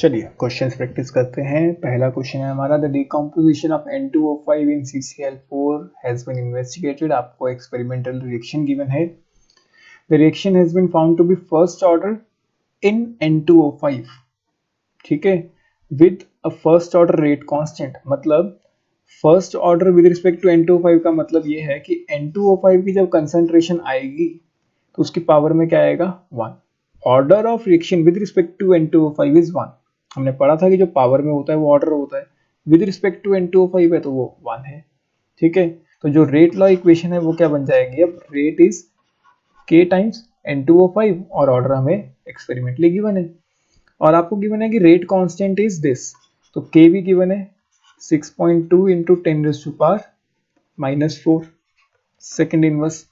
चलिए questions practice करते हैं। पहला क्वेश्चन है हमारा, the decomposition of N2O5 in CCl4 has been investigated. आपको एक्सपेरिमेंटल रिएक्शन गिवन है। The reaction has been found to be first order in N2O5, ठीक है, with a first order rate constant. मतलब first order with respect to N2O5 का मतलब ये है कि N2O5 की जब कंसंट्रेशन आएगी तो उसकी पावर में क्या आएगा, 1। Order of reaction with respect to N2O5 is 1। हमने पढ़ा था कि जो पावर में होता है वो ऑर्डर होता है, विद रिस्पेक्ट टू N2O5 है तो वो 1 है, ठीक है। तो जो रेट लॉ इक्वेशन है वो क्या बन जाएगी, अब rate is K times N2O5 और ऑर्डर हमें एक्सपेरिमेंटली गिवन है और आपको गिवन है कि रेट कांस्टेंट इज दिस, तो K भी गिवन है 6.2 इंटू 10⁻⁻4 सेकेंड इनवर्स,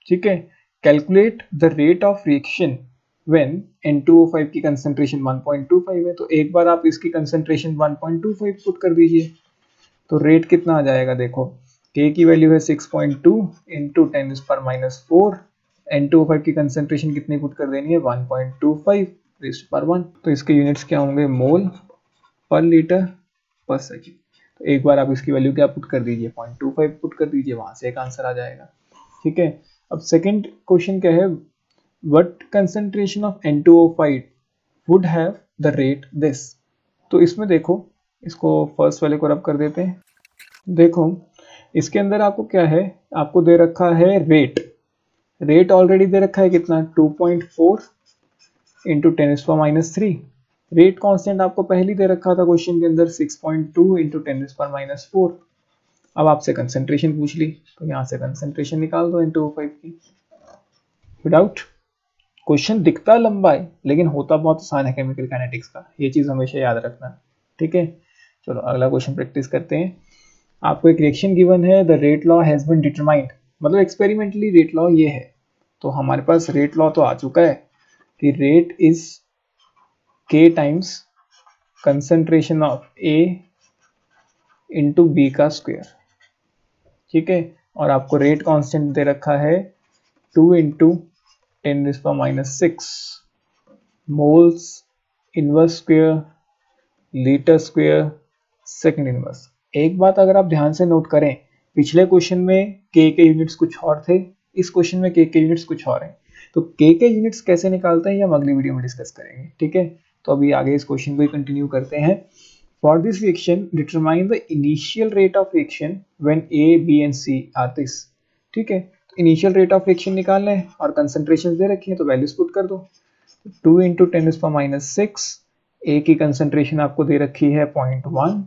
ठीक है। Calculate the rate of reaction when N2O5 की कंसंट्रेशन 1.25 है, तो एक बार आप इसकी कंसंट्रेशन 1.25 पुट कर दीजिए तो रेट कितना आ जाएगा, देखो K की वैल्यू है 6.2 इंटू 10⁻⁴, N2O5 की कंसंट्रेशन कितनी पुट कर देनी है 1.25 तो इसके यूनिट्स क्या होंगे, मोल पर लीटर पर सेकेंड। तो एक बार आप इसकी वैल्यू क्या पुट कर दीजिए 0.25 पुट कर दीजिए, वहां से एक आंसर आ जाएगा, ठीक है। अब सेकंड क्वेश्चन क्या है, what concentration of N2O5 would have the rate this. तो इसमें देखो, इसको फर्स्ट वाले को रब कर देते हैं। देखो इसके अंदर आपको क्या है, आपको दे रखा है रेट ऑलरेडी दे रखा है कितना 2.4 इंटू 10⁻³ रेट कांस्टेंट आपको पहले दे रखा था क्वेश्चन के अंदर 6.2 इंटू 10⁻⁴। अब आपसे कंसंट्रेशन पूछ ली तो यहाँ से कंसंट्रेशन निकाल दो N2O5 की विदाउट। क्वेश्चन दिखता लंबा है लेकिन होता बहुत आसान है केमिकल काइनेटिक्स का, ये चीज हमेशा याद रखना, ठीक है। चलो अगला क्वेश्चन प्रैक्टिस करते हैं। आपको एक रिएक्शन गिवन है, the rate law has been determined, मतलब एक्सपेरिमेंटली रेट लॉ ये है। तो हमारे पास रेट लॉ तो आ चुका है कि rate is K times concentration of A into B का स्क्वायर, ठीक है। और आपको रेट कांस्टेंट दे रखा है 2 into 10⁻⁶ moles inverse square litre square second inverse. एक बात अगर आप ध्यान से नोट करें, पिछले क्वेश्चन में K के यूनिट्स कुछ और थे, इस क्वेश्चन में K के यूनिट्स कुछ और हैं। तो K के यूनिट्स कैसे निकालते हैं ये हम अगली वीडियो में डिस्कस करेंगे, ठीक है। तो अभी आगे इस क्वेश्चन को ही कंटिन्यू करते हैं। For this reaction determine the initial rate of reaction when A, B and C are this, ठीक है। तो इनिशियल रेट ऑफ रिएक्शन निकालना है और कंसंट्रेशन दे रखी है तो वैल्यूज पुट कर दो। 2 इंटू 10⁻⁶, A की कंसंट्रेशन आपको दे रखी है 0.1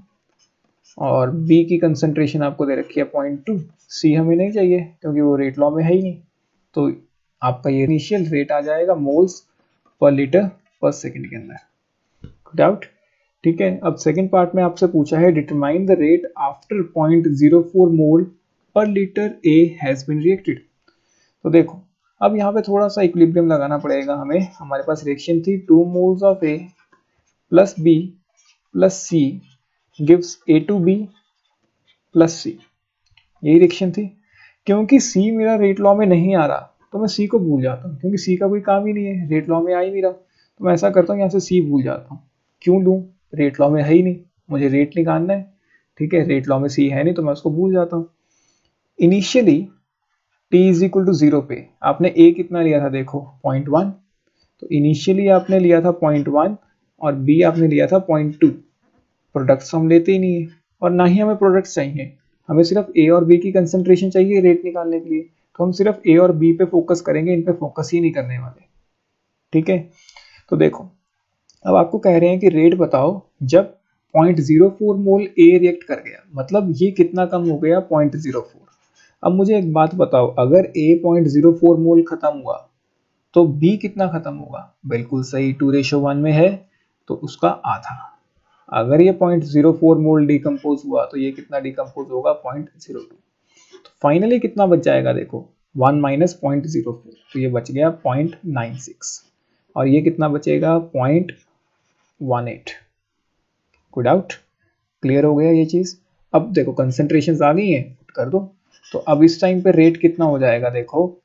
और B की कंसंट्रेशन आपको दे रखी है 0.2। C हमें नहीं चाहिए क्योंकि वो रेट लॉ में है ही नहीं, तो आपका ये इनिशियल रेट आ जाएगा मोल्स पर लीटर पर सेकंड के अंदर, डाउट, ठीक है। अब सेकंड पार्ट में आपसे पूछा है determine the rate after 0.04 mole per litre A has been reacted. तो देखो अब यहाँ पे थोड़ा सा इक्विलिब्रियम लगाना पड़ेगा हमें। हमारे पास रिएक्शन थी 2 moles of A plus B plus C gives A2B plus C, यही रिएक्शन थी। क्योंकि C मेरा रेट लॉ में नहीं आ रहा तो मैं C को भूल जाता हूँ, क्योंकि C का कोई काम ही नहीं है, रेट लॉ में आ ही नहीं रहा, तो मैं ऐसा करता हूँ यहाँ से C भूल जाता हूँ। क्यों लूँ, रेट लॉ में है ही नहीं, मुझे रेट निकालना है, ठीक है। रेट लॉ में C है नहीं तो मैं उसको भूल जाता हूँ। Initially t is equal to 0 पे आपने A कितना लिया था, देखो 0.1, तो इनिशियली आपने लिया था 0.1 और B आपने लिया था 0.2। प्रोडक्ट्स हम लेते ही नहीं है और ना ही हमें प्रोडक्ट्स चाहिए, हमें सिर्फ A और B की कंसंट्रेशन चाहिए रेट निकालने के लिए, तो हम सिर्फ A और B पे फोकस करेंगे, इन पे फोकस ही नहीं करने वाले, ठीक है। तो देखो अब आपको कह रहे हैं कि रेट बताओ जब 0.04 मोल A रिएक्ट कर गया, मतलब ये कितना कम हो गया 0.04। अब मुझे एक बात बताओ, अगर A 0.04 मोल खत्म हुआ तो B कितना खत्म होगा, बिल्कुल सही 2:1 में है तो उसका आधा। अगर ये 0.04 मोल डिकम्पोज हुआ तो ये कितना डिकम्पोज होगा 0.02। तो फाइनली कितना बच जाएगा, देखो 1 माइनस 0.04 तो ये बच गया 0.96 और ये कितना बचेगा 0.18। कोई डाउट, क्लियर हो गया ये चीज। अब देखो कंसंट्रेशन आ गई है, कर दो। तो अब इस टाइम पे रेट कितना हो जाएगा, देखो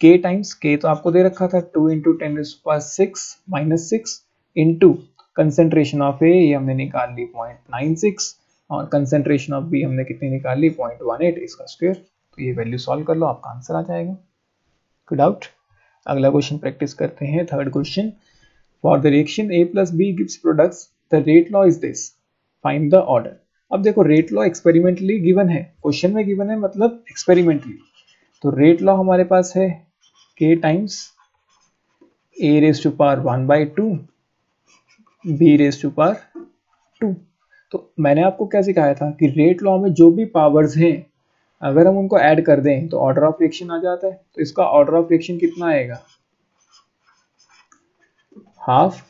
K टाइम्स K तो आपको दे रखा था 2 into 10⁻⁶ minus 6 into concentration of A ये हमने निकाल ली 0.96 और कंसेंट्रेशन ऑफ बी हमने कितनी निकाल ली 0.18 इसका स्क्वायर। तो ये वैल्यू सॉल्व कर लो, आपका आंसर आ जाएगा। कोई डाउट? अगला क्वेश्चन प्रैक्टिस करते हैं। Third question, for the reaction A plus B gives products the rate law is this, find the order. अब देखो रेट लॉ एक्सपेरिमेंटली गिवन है, क्वेश्चन में गिवन है मतलब एक्सपेरिमेंटली। तो रेट लॉ हमारे पास है k times a raise to power 1/2 b raise to power 2। तो मैंने आपको क्या सिखाया था कि रेट लॉ में जो भी पावर्स हैं अगर हम उनको ऐड कर दें तो ऑर्डर ऑफ रिएक्शन आ जाता है। तो इसका ऑर्डर ऑफ रिएक्शन कितना आएगा, हाफ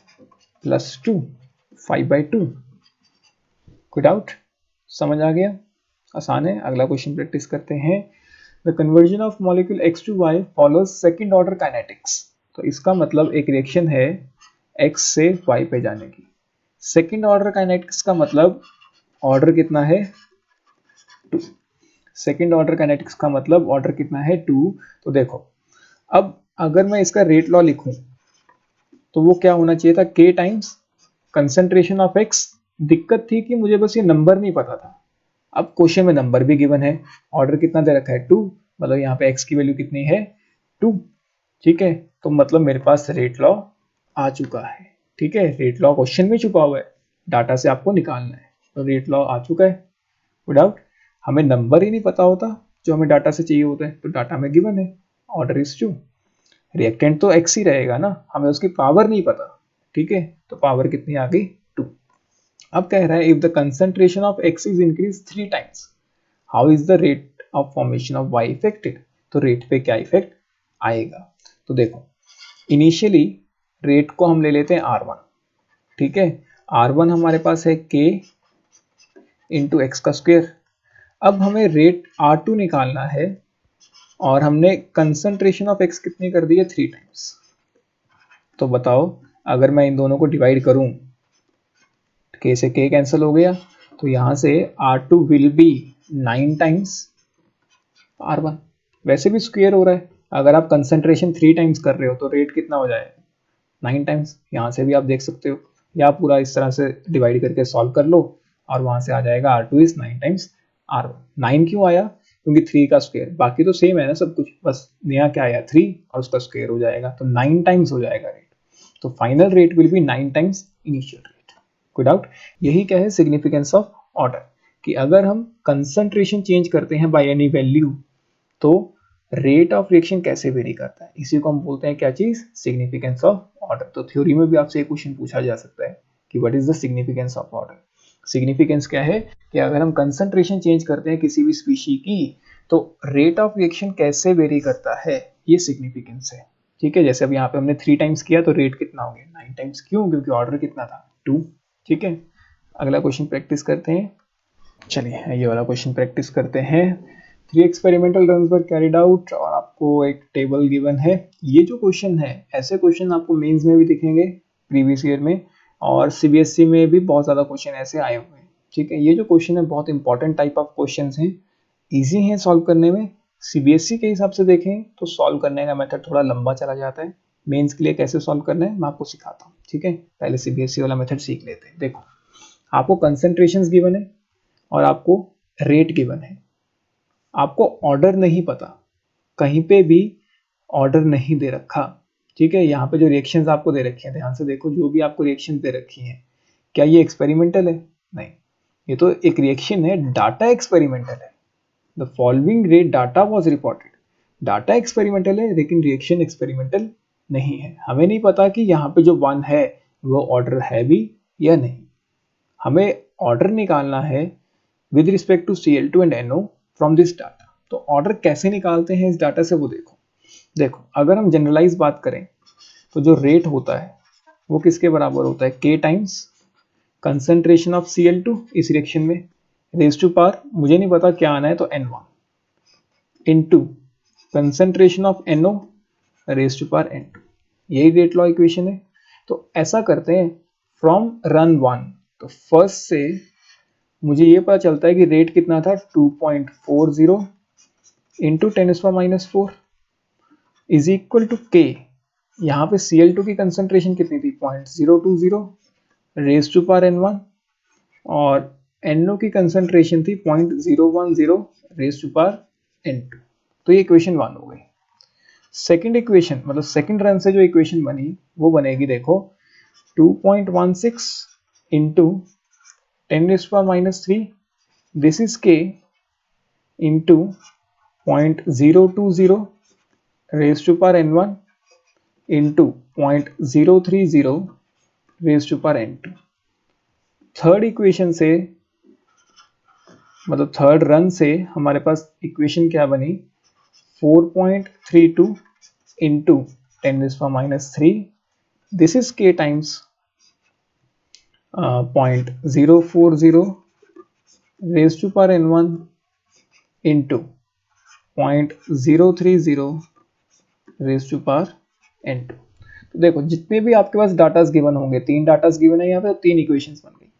प्लस 2 5/2। कोई डाउट? समझ आ गया? आसान है। अगला क्वेश्चन प्रैक्टिस करते हैं। The conversion of molecule x to y follows second order kinetics. तो इसका मतलब एक रिएक्शन है x से y पे जाने की। सेकंड ऑर्डर काइनेटिक्स का मतलब ऑर्डर कितना है 2। सेकंड ऑर्डर काइनेटिक्स का मतलब ऑर्डर कितना है 2। तो देखो अब अगर मैं इसका रेट लॉ लिखूं तो वो क्या होना चाहिए था, k times concentration of x। दिक्कत थी कि मुझे बस ये नंबर नहीं पता था। अब क्वेश्चन में नंबर भी गिवन है, ऑर्डर कितना दे रखा है 2, मतलब यहाँ पे x की वैल्यू कितनी है 2। ठीक है, तो मतलब मेरे पास रेट लॉ आ चुका है। ठीक है, रेट लॉ क्वेश्चन में छुपा हुआ है, डाटा से आपको निकालना है। तो रेट लॉ आ चुका है। विदाउट हमें नंबर ही नहीं पता होता जो हमें डाटा से चाहिए होता है, तो डाटा में गिवन है ऑर्डर इज 2। रिएक्टेंट तो x ही रहेगा ना, हमें उसकी पावर नहीं पता। ठीक है, तो पावर कितनी आ गई 2। अब कह रहा है if the concentration of x is increase 3 times how is the rate of formation of y affected. तो रेट पे क्या इफेक्ट आएगा। तो देखो इनिशियली रेट को हम ले लेते हैं r1। ठीक है, r1 हमारे पास है k इंटू एक्स का स्क्वायर। अब हमें रेट r2 निकालना है और हमने कंसंट्रेशन ऑफ x कितनी कर दी है 3 टाइम्स। तो बताओ अगर मैं इन दोनों को डिवाइड करूं, k से k कैंसिल हो गया, तो यहां से r2 will be 9 times r1। वैसे भी स्क्वायर हो रहा है, अगर आप कंसंट्रेशन 3 टाइम्स कर रहे हो तो रेट कितना हो जाएगा 9 टाइम्स। यहां से भी आप देख सकते हो, या पूरा इस तरह से डिवाइड करके सॉल्व कर लो और वहां से आ जाएगा r2 इज 9 टाइम्स r1। 9 क्यों आया, क्योंकि 3 का स्क्वायर, बाकी तो सेम है ना सब कुछ, बस नया क्या आया 3 और उसका स्क्वायर हो जाएगा, तो 9 टाइम्स हो जाएगा रेट। तो final rate will be 9 times initial rate. कोई डाउट? यही क्या है सिग्निफिकेंस ऑफ ऑर्डर, कि अगर हम कंसंट्रेशन चेंज करते हैं बाय एनी वैल्यू तो रेट ऑफ रिएक्शन कैसे वेरी करता है, इसी को हम बोलते हैं क्या चीज, सिग्निफिकेंस ऑफ ऑर्डर। तो थ्योरी में भी आपसे एक क्वेश्चन पूछा जा सकता है कि what is the significance of order. Significance क्या है कि अगर हम कंसंट्रेशन चेंज करते हैं किसी भी स्पीशी की तो रेट ऑफ रिएक्शन कैसे वेरी करता है, ये सिग्निफिकेंस है। ठीक है, जैसे अब यहाँ पे हमने 3 टाइम्स किया तो रेट कितना हो गया 9 टाइम्स। क्यों, क्योंकि ऑर्डर कितना था 2। ठीक है, अगला क्वेश्चन प्रैक्टिस करते हैं। चलिए ये वाला क्वेश्चन प्रैक्टिस करते हैं। 3 एक्सपेरिमेंटल रन्स वर कैरिड आउट और आपको एक टेबल गिवन है। ये जो क्वेश्चन है, ऐसे क्वेश्चन आपको मेंस में भी दिखेंगे प्रीवियस ईयर में, और सीबीएसई में भी बहुत ज़्यादा क्वेश्चन ऐसे आए हुए हैं। ठीक है, ये जो क्वेश्चन है बहुत इंपॉर्टेंट टाइप ऑफ क्वेश्चन हैं, ईजी हैं सॉल्व करने में। सीबीएसई के हिसाब से देखें तो सॉल्व करने का मेथड थोड़ा लंबा चला जाता है। मेंस के लिए कैसे सॉल्व करना है मैं आपको सिखाता हूँ। ठीक है, पहले सीबीएसई वाला मेथड सीख लेते हैं। देखो आपको कंसंट्रेशंस गिवन है और आपको रेट गिवन है, आपको ऑर्डर नहीं पता, कहीं पे भी ऑर्डर नहीं दे रखा। ठीक है, यहाँ पे जो रिएक्शंस आपको दे रखी हैं ध्यान से देखो, जो भी आपको रिएक्शन दे रखी हैं क्या ये एक्सपेरिमेंटल है, नहीं, ये तो एक रिएक्शन है, डाटा एक्सपेरिमेंटल है। The following rate data was reported, data experimental है लेकिन रिएक्शन एक्सपेरिमेंटल नहीं है। हमें नहीं पता कि यहाँ पे जो 1 है वो ऑर्डर है भी या नहीं, हमें ऑर्डर निकालना है with respect to Cl2 and NO from this data. तो ऑर्डर कैसे निकालते हैं इस डाटा से वो देखो। देखो अगर हम जनरलाइज बात करें तो जो रेट होता है वो किसके बराबर होता है, k times concentration of Cl2 इस रिएक्शन में रेज टू पावर मुझे नहीं पता क्या आना है, तो N1 into concentration of NO raise to power N2। यही रेट लॉ इक्वेशन है। तो ऐसा करते हैं फ्रॉम रन 1, तो फर्स्ट से मुझे ये पता चलता है कि रेट कितना था 2.40 into 10⁻⁴ is equal to k। यहाँ पे Cl2 की कंसंट्रेशन कितनी थी 0.020 रेज टू पावर n1 और NO की कंसंट्रेशन थी 0.010 रेज टू पावर n2। तो ये इक्वेशन 1 हो गई। सेकंड इक्वेशन मतलब सेकंड रन से जो इक्वेशन बनी वो बनेगी देखो 2.16 into 10⁻³ this is k into 0.020 raise to power n1 into 0.030 raise to power n2। Third equation से मतलब थर्ड रन से हमारे पास इक्वेशन क्या बनी 4.32 into 10⁻³ this is k times 0.040 raise to power n1 into 0.030 raise to power n2। तो देखो जितने भी आपके पास डाटास गिवन होंगे, 3 डाटास गिवन है यहाँ पे, 3 इक्वेशंस बन गई।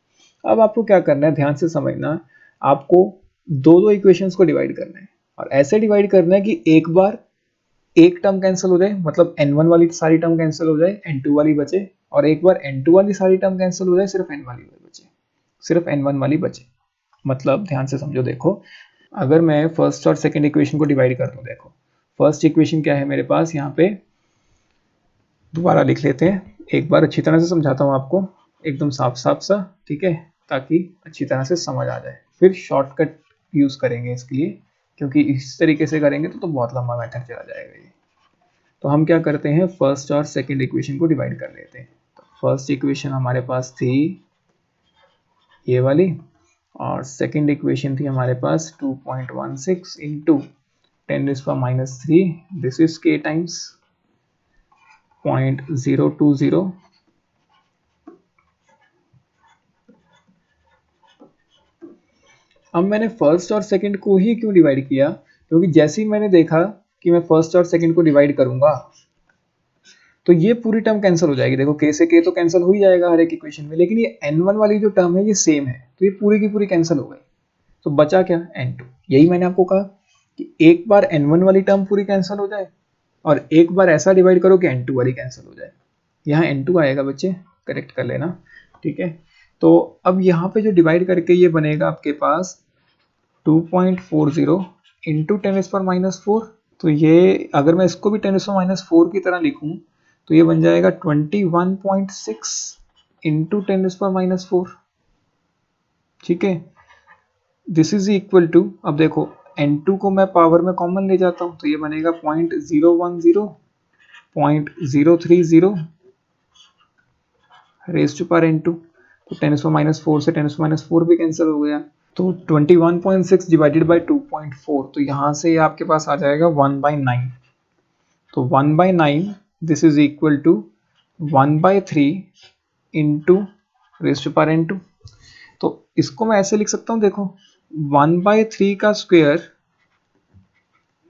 अब आपको क्या करना है, ध्यान से समझना, आपको दो इक्वेशंस को डिवाइड करना है और ऐसे डिवाइड करना है कि एक बार एक टर्म कैंसिल हो जाए, मतलब n1 वाली सारी टर्म कैंसिल हो जाए, n2 वाली बचे, और एक बार n2 वाली सारी टर्म कैंसिल हो जाए, सिर्फ n वाली बचे, सिर्फ n1 वाली बचे। मतलब ध्यान से समझो, देखो अगर मैं फर्स्ट और सेकंड इक्वेशन को डिवाइड कर दूं, देखो फर्स्ट इक्वेशन क्या है मेरे पास, यहाँ पे दोबारा लिख लेते हैं, एक बार अच्छी तरह से समझाता हूँ आपको, एकदम साफ साफ सा, ठीक है, ताकि अच्छी तरह से समझ आ जाए। फिर शॉर्टकट यूज करेंगे इसके लिए, क्योंकि इस तरीके से करेंगे तो बहुत लंबा मेथड चला जाएगा ये। तो हम क्या करते हैं, फर्स्ट और सेकंड इक्वेशन को डिवाइड कर लेते हैं। तो फर्स्ट इक्वेशन हमारे पास थी ये वाली, और सेकंड इक्वेशन थी हमारे पास 2.16 into 10⁻³ this is k times 0.020। अब मैंने फर्स्ट और सेकंड को ही क्यों डिवाइड किया, क्योंकि जैसे ही मैंने देखा कि मैं फर्स्ट और सेकंड को डिवाइड करूंगा तो ये पूरी टर्म कैंसिल हो जाएगी। देखो k से k तो कैंसिल हो ही जाएगा हर एक इक्वेशन में, लेकिन ये n1 वाली जो टर्म है ये सेम है, तो ये पूरी की पूरी कैंसिल हो गई। तो बचा क्या, n2। यही मैंने आपको कहा कि एक बार n1 वाली टर्म पूरी कैंसिल हो जाए और एक बार ऐसा डिवाइड करो कि n2 वाली कैंसिल हो जाए। यहाँ n2 आएगा बच्चे, करेक्ट कर लेना, ठीक है। तो अब यहाँ पे जो डिवाइड करके ये बनेगा आपके पास 2.40 इंटू 10⁻⁴। तो ये अगर मैं इसको भी 10⁻⁴ की तरह लिखूं तो ये बन जाएगा 21.6 इंटू 10⁻⁴, ठीक है। दिस इज इक्वल टू, अब देखो n2 को मैं पावर में कॉमन ले जाता हूं तो ये बनेगा 0.010 0.030 रेज टू पावर n2। तो 10⁻⁴ से 10⁻⁴ भी कैंसिल हो गया, तो 21.6 डिवाइडेड बाई 2.4, तो यहाँ से आपके पास आ जाएगा 1/9। तो 1/9 this is equal to 1/3 into raise to power n2। तो इसको मैं ऐसे लिख सकता हूँ, देखो 1/3 का square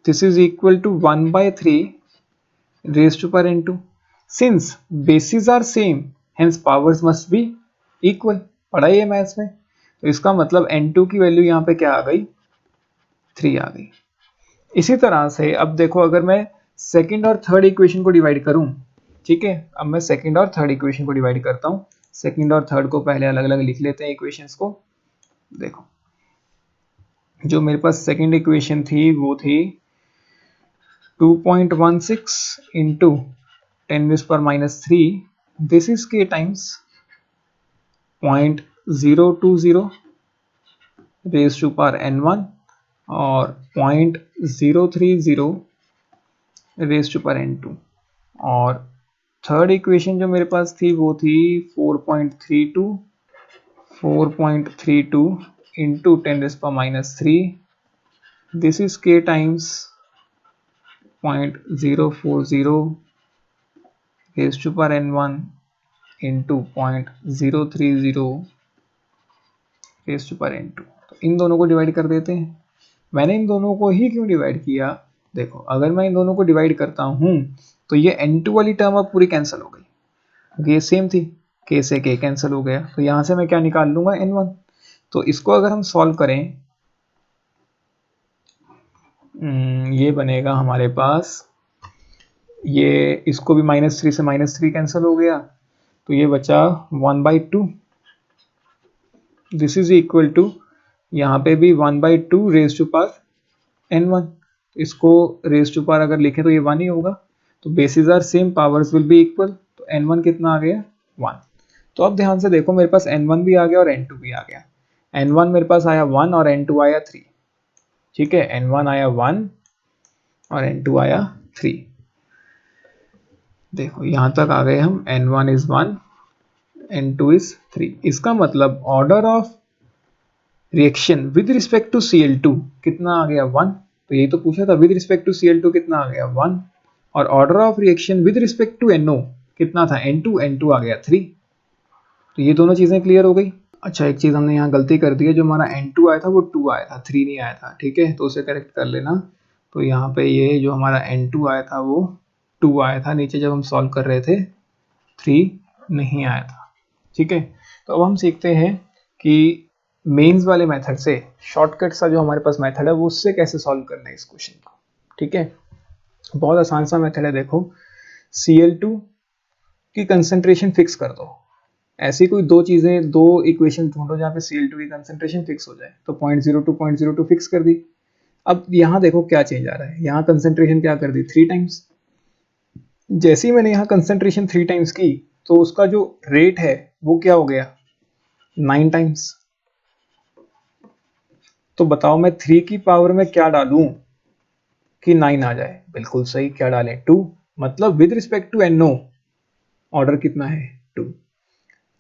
this is equal to 1/3 raise to power n2। Since bases are same hence powers must be equal, पढ़ा है मैथ्स में। तो इसका मतलब n2 की वैल्यू यहाँ पे क्या आ गई, 3 आ गई। इसी तरह से अब देखो अगर मैं सेकंड और थर्ड इक्वेशन को डिवाइड करूं, ठीक है, अब मैं सेकंड और थर्ड इक्वेशन को डिवाइड करता हूं। सेकंड और थर्ड को पहले अलग अलग लिख लेते हैं इक्वेशंस को। देखो जो मेरे पास सेकंड इक्वेशन थी वो थी 2.16 into 10⁻³ this is k times 0.020 raise to power n1 और 0.030 रेज टू पावर n2। और थर्ड इक्वेशन जो मेरे पास थी वो थी 4.32 into 10⁻³ this is k times 0.040 raise to power n1 into 0.030 raise to power n2। तो इन दोनों को डिवाइड कर देते हैं। मैंने इन दोनों को ही क्यों डिवाइड किया, देखो अगर मैं इन दोनों को डिवाइड करता हूं तो ये n2 वाली टर्म अब पूरी कैंसिल हो गई, क्योंकि ये सेम थी, k से k कैंसिल हो गया। तो यहां से मैं क्या निकाल लूंगा, n1। तो इसको अगर हम सॉल्व करें, ये बनेगा हमारे पास, ये इसको भी -3 से -3 कैंसिल हो गया, तो ये बचा 1/2, दिस इज इक्वल टू, यहाँ पे भी 1/2 रेज टू पावर n1, इसको रेज टू पावर अगर लिखें तो ये 1 ही होगा। तो bases are same, powers will be equal, तो n1 कितना आ गया 1। तो अब ध्यान से देखो, मेरे पास n1 भी आ गया और n2 भी आ गया। n1 मेरे पास आया 1 और n2 आया 3, ठीक है, n1 आया 1 और n2 आया 3। देखो यहां तक आ गए हम, n1 इज 1, n2 इज 3। इसका मतलब order of reaction with respect to Cl2 कितना आ गया 1। तो यही तो पूछा था, विद रिस्पेक्ट टू Cl2 कितना आ गया 1, और order of reaction with respect to NO कितना था n2, n2 आ गया 3। तो ये दोनों चीजें क्लियर हो गई। अच्छा, एक चीज हमने यहाँ गलती कर दी है, जो हमारा n2 आया था वो 2 आया था, 3 नहीं आया था, ठीक है, तो उसे करेक्ट कर लेना। तो यहाँ पे ये जो हमारा n2 आया था वो 2 आया था, नीचे जब हम सॉल्व कर रहे थे 3 नहीं आया था, ठीक है। तो अब हम सीखते हैं कि मेंस वाले मेथड से, शॉर्टकट सा जो हमारे पास मेथड है वो उससे कैसे सॉल्व करना है इस क्वेश्चन को, ठीक है। बहुत आसान सा मेथड है। देखो, Cl2 की कंसंट्रेशन फिक्स कर दो। ऐसी कोई दो चीजें, दो इक्वेशन ढूंढो जहाँ पे Cl2 की कंसंट्रेशन फिक्स हो जाए। तो 0.02 फिक्स कर दी। अब यहाँ देखो क्या चेंज आ रहा है, यहाँ कंसंट्रेशन क्या कर दी 3 टाइम्स। जैसे ही मैंने यहाँ कंसंट्रेशन 3 टाइम्स की, तो उसका जो रेट है वो क्या हो गया 9 टाइम्स। तो बताओ मैं 3 की पावर में क्या डालूं कि 9 आ जाए। बिल्कुल सही, क्या डालें 2, मतलब with respect to NO order कितना है 2।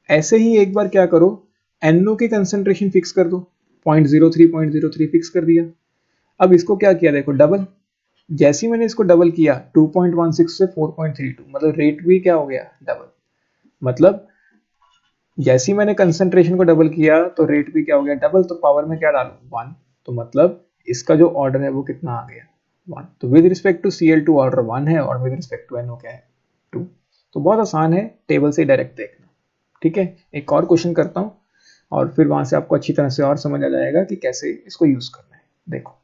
ऐसे ही एक बार क्या करो, NO की कंसंट्रेशन फिक्स कर दो, 0.03 फिक्स कर दिया। अब इसको क्या किया, देखो डबल। जैसे ही मैंने इसको डबल किया 2.16 से 4.32, मतलब रेट भी क्या हो गया डबल। मतलब जैसे ही मैंने कंसंट्रेशन को डबल किया तो रेट भी क्या हो गया डबल। तो पावर में क्या डालू 1, तो मतलब इसका जो ऑर्डर है वो कितना आ गया 1। तो with respect to Cl2 order 1 है और विद रिस्पेक्ट टू NO क्या है 2। तो बहुत आसान है, टेबल से डायरेक्ट देखना, ठीक है। एक और क्वेश्चन करता हूँ और फिर वहां से आपको अच्छी तरह से और समझ आ जाएगा कि कैसे इसको यूज करना है। देखो,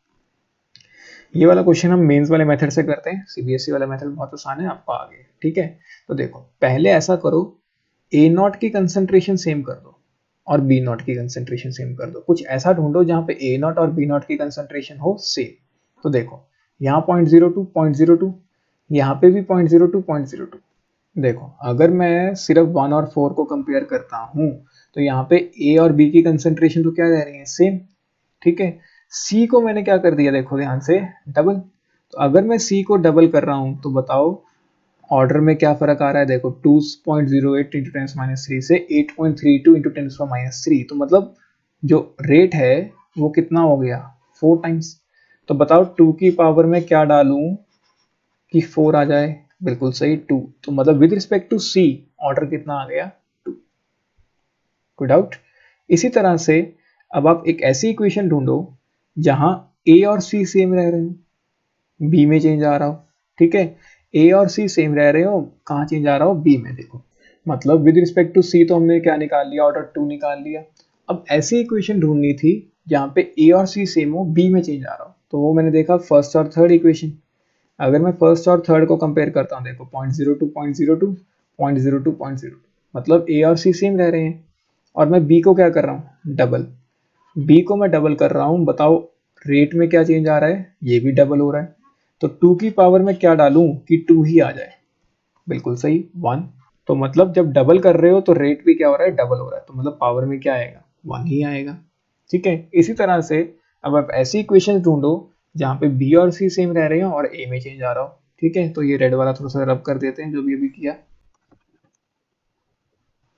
ये वाला क्वेश्चन हम मेंस वाले मेथड से करते हैं, CBSE वाला मेथड बहुत आसान है, आपको आ गया, ठीक है। तो देखो, पहले ऐसा करो, A0 की कंसंट्रेशन सेम कर दो और B0 की कंसंट्रेशन सेम कर दो। कुछ ऐसा ढूंढो जहां पे A0 और B0 की कंसंट्रेशन हो सेम। तो देखो, यहाँ 0.02, यहाँ पे भी 0.02। देखो, अगर मैं सिर्फ 1 और 4 को कंपेयर करता हूँ तो यहाँ पे A और B की कंसंट्रेशन तो क्या रह रही है सेम, ठीक है। C को मैंने क्या कर दिया, देखो ध्यान से, डबल। तो अगर मैं C को डबल कर रहा हूँ तो बताओ ऑर्डर में क्या फर्क आ रहा है। देखो 2.08 इंटू 10⁻³ से 8.32 इंटू 10⁻³ तो मतलब जो रेट है वो कितना हो गया 4 टाइम्स। तो बताओ 2 की पावर में क्या डालूं कि 4 आ जाए। बिल्कुल सही 2। तो मतलब with respect to C order कितना आ गया 2। कोई डाउट। इसी तरह से अब आप एक ऐसी इक्वेशन ढूंढो जहां A और C सेम रह रहे हो, B में चेंज आ रहा हो, ठीक है। A और C सेम रह रहे हो, कहाँ चेंज आ रहा हो B में। देखो, मतलब विद रिस्पेक्ट टू C तो हमने क्या निकाल लिया, ऑर्डर 2 निकाल लिया। अब ऐसी इक्वेशन ढूंढनी थी जहां पे A और C सेम हो, B में चेंज आ रहा हो। तो वो मैंने देखा फर्स्ट और थर्ड इक्वेशन। अगर मैं फर्स्ट और थर्ड को कंपेयर करता हूँ, देखो 0.02 मतलब A और C सेम रह रहे हैं और मैं B को क्या कर रहा हूँ डबल। B को मैं डबल कर रहा हूँ, बताओ रेट में क्या चेंज आ रहा है, ये भी डबल हो रहा है। तो 2 की पावर में क्या डालूं कि 2 ही आ जाए। बिल्कुल सही 1। तो मतलब जब डबल कर रहे हो तो रेट भी क्या हो रहा है डबल हो रहा है, तो मतलब पावर में क्या आएगा 1 ही आएगा, ठीक है। इसी तरह से अब आप ऐसी इक्वेशन ढूंढो जहां पे B और C सेम रह रहे हो और A में चेंज आ रहा हो, ठीक है। तो ये रेड वाला थोड़ा सा रब कर देते हैं जो भी अभी किया।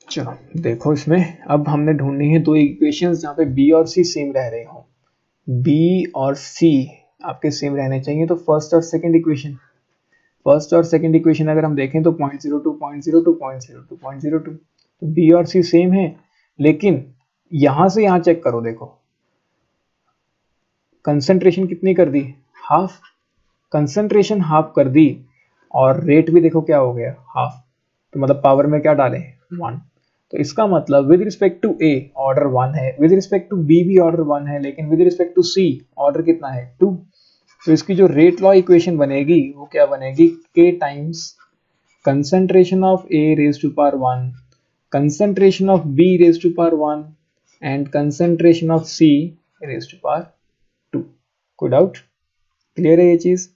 चलो देखो, इसमें अब हमने ढूंढनी है दो इक्वेशंस जहां पे B और C सेम रह रहे हो। B और C आपके सेम रहने चाहिए। तो फर्स्ट और सेकंड इक्वेशन अगर हम देखें तो 0.02 तो B और C सेम है। लेकिन यहां से यहां चेक करो, देखो कंसंट्रेशन कितनी कर दी, हाफ। कंसंट्रेशन हाफ कर दी और रेट भी देखो क्या हो गया हाफ। तो मतलब पावर में क्या डालें 1। तो इसका मतलब with respect to A order 1 है, विद रिस्पेक्ट टू B भी ऑर्डर 1 है, लेकिन with respect to C order कितना है 2। तो इसकी जो रेट लॉ इक्वेशन बनेगी वो क्या बनेगी, K times concentration of A raise to power 1 concentration of B raised to power 1 and concentration of C raised to power 2. कोई डाउट? क्लियर है ये चीज?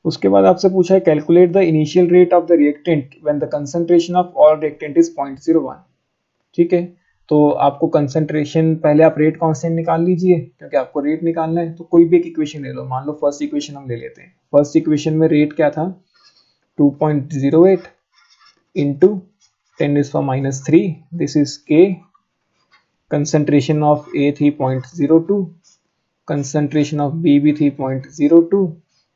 उसके बाद आपसे पूछा है calculate the initial rate of the reactant when the concentration of all reactant is 0.01. ठीक है, तो आपको कंसंट्रेशन, पहले आप रेट कांस्टेंट निकाल लीजिए क्योंकि आपको रेट निकालना है। तो कोई भी एक इक्वेशन ले लो, मान लो फर्स्ट इक्वेशन हम ले लेते हैं। फर्स्ट इक्वेशन में रेट क्या था, 2.08 into 10⁻³ this is K, concentration of A 3.02, concentration of B भी 3.02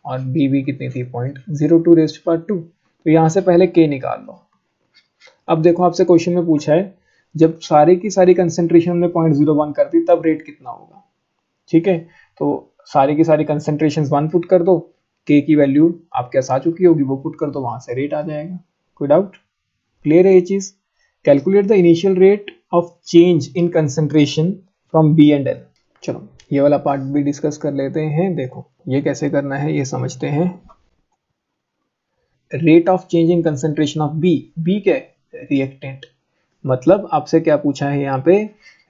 और B भी कितनी थी 0.02 रेज़ टू पावर 2। तो यहाँ से पहले K निकाल लो। अब देखो आपसे क्वेश्चन में पूछा है जब सारी की सारी कंसेंट्रेशन हमने 0.01 कर दी तब रेट कितना होगा। ठीक है, तो सारी की सारी कंसेंट्रेशन 1 पुट कर दो, K की वैल्यू आपके पास आ चुकी होगी वो पुट कर दो, वहां से रेट आ जाएगा। कोई डाउट? क्लियर है ये चीज? Calculate the initial rate of change in concentration from B and L. चलो ये वाला पार्ट भी डिस्कस कर लेते हैं। देखो ये कैसे करना है ये समझते हैं। Rate of change in concentration of B, B क्या है, रिएक्टेंट, मतलब आपसे क्या पूछा है यहाँ पे,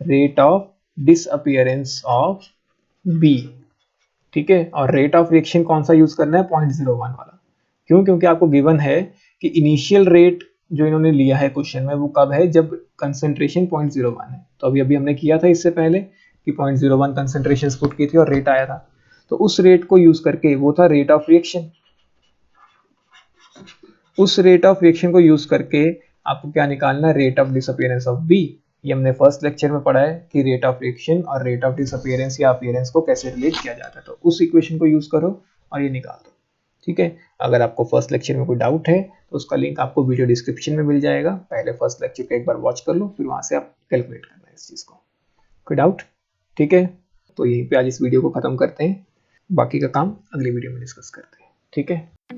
rate of disappearance of B. ठीक है, और रेट ऑफ रिएक्शन कौन सा यूज करना है, 0.01 वाला। क्यों? क्योंकि आपको गिवन है कि इनिशियल रेट जो इन्होंने लिया है क्वेश्चन में वो कब है, जब कंसंट्रेशन 0.01 है। तो अभी हमने किया था इससे पहले कि 0.01 कंसंट्रेशन पुट की थी और रेट आया था, तो उस रेट को यूज करके, वो था रेट ऑफ रिएक्शन, उस रेट ऑफ रिएक्शन को यूज करके आपको क्या निकालना है, rate of disappearance of B. ये हमने फर्स्ट लेक्चर में पढ़ा है कि रेट ऑफ रिएक्शन और रेट ऑफ डिसअपियरेंस या अपीयरेंस को कैसे रिलेट किया जाता है। तो उस इक्वेशन को यूज करो और ये निकाल दो। ठीक है, अगर आपको फर्स्ट लेक्चर में कोई डाउट है तो उसका लिंक आपको वीडियो डिस्क्रिप्शन में मिल जाएगा। पहले फर्स्ट लेक्चर को एक बार वॉच कर लो, फिर वहां से आप कैलकुलेट करना है इस चीज को। कोई डाउट? ठीक है, तो यहीं पे आज इस वीडियो को खत्म करते हैं, बाकी का काम अगली वीडियो में डिस्कस करते हैं। ठीक है।